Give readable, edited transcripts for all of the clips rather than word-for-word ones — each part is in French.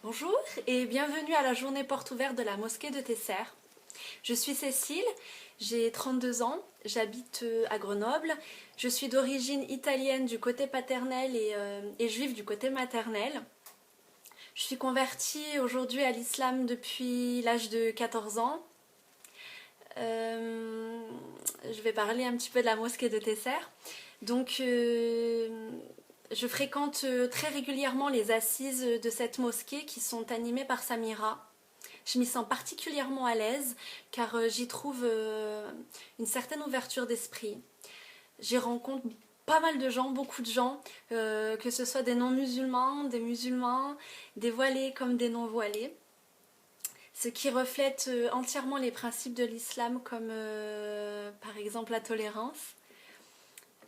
Bonjour et bienvenue à la journée porte ouverte de la mosquée de Tesser. Je suis Cécile, j'ai 32 ans, j'habite à Grenoble. Je suis d'origine italienne du côté paternel et juive du côté maternel. Je suis convertie aujourd'hui à l'islam depuis l'âge de 14 ans. Je vais parler un petit peu de la mosquée de Tesser. Donc, je fréquente très régulièrement les assises de cette mosquée qui sont animées par Samira. Je m'y sens particulièrement à l'aise car j'y trouve une certaine ouverture d'esprit. J'y rencontre pas mal de gens, beaucoup de gens, que ce soit des non-musulmans, des musulmans, des voilés comme des non-voilés. Ce qui reflète entièrement les principes de l'islam comme par exemple la tolérance.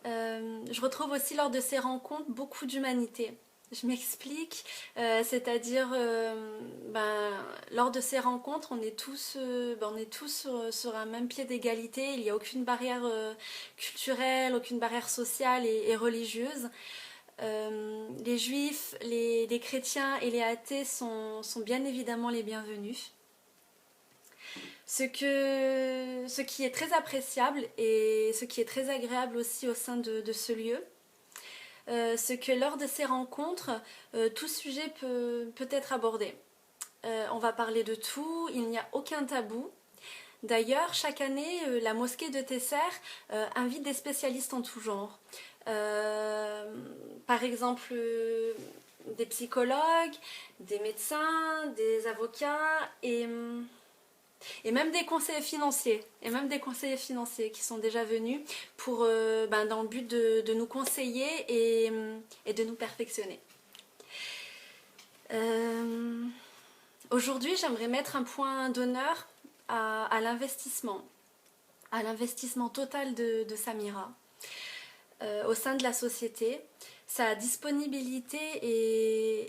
Je retrouve aussi lors de ces rencontres beaucoup d'humanité. Je m'explique, c'est-à-dire lors de ces rencontres, on est tous sur un même pied d'égalité. Il n'y a aucune barrière culturelle, aucune barrière sociale et religieuse. Les juifs, les chrétiens et les athées sont bien évidemment les bienvenus. Ce qui est très appréciable et ce qui est très agréable aussi au sein de ce lieu, c'est que lors de ces rencontres, tout sujet peut être abordé. On va parler de tout, il n'y a aucun tabou. D'ailleurs, chaque année, la mosquée de Tesser invite des spécialistes en tout genre. Par exemple, des psychologues, des médecins, des avocats et même des conseillers financiers, qui sont déjà venus pour, dans le but de nous conseiller et de nous perfectionner. Aujourd'hui, j'aimerais mettre un point d'honneur à l'investissement total de Samira au sein de la société. Sa disponibilité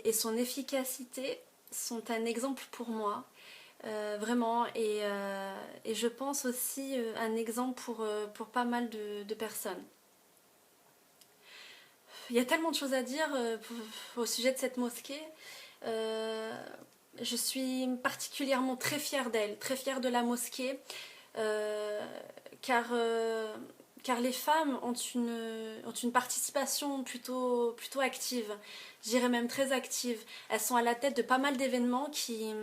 et son efficacité sont un exemple pour moi. Vraiment, et je pense aussi un exemple pour pas mal de personnes. Il y a tellement de choses à dire au sujet de cette mosquée. Je suis particulièrement très fière d'elle, très fière de la mosquée, car les femmes ont une participation plutôt active, je dirais même très active. Elles sont à la tête de pas mal d'événements qui,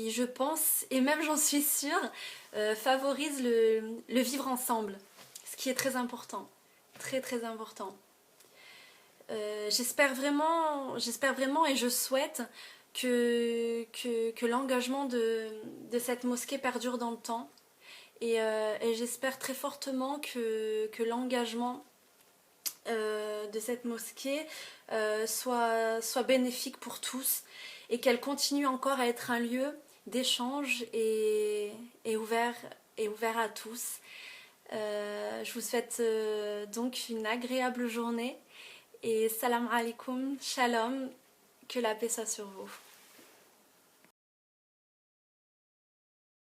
je pense, et même j'en suis sûre, favorise le vivre ensemble, ce qui est très important, très très important. J'espère vraiment et je souhaite que l'engagement de cette mosquée perdure dans le temps et j'espère très fortement que l'engagement de cette mosquée soit bénéfique pour tous et qu'elle continue encore à être un lieu d'échange et ouvert à tous. Je vous souhaite donc une agréable journée et salam alaikum, shalom, que la paix soit sur vous.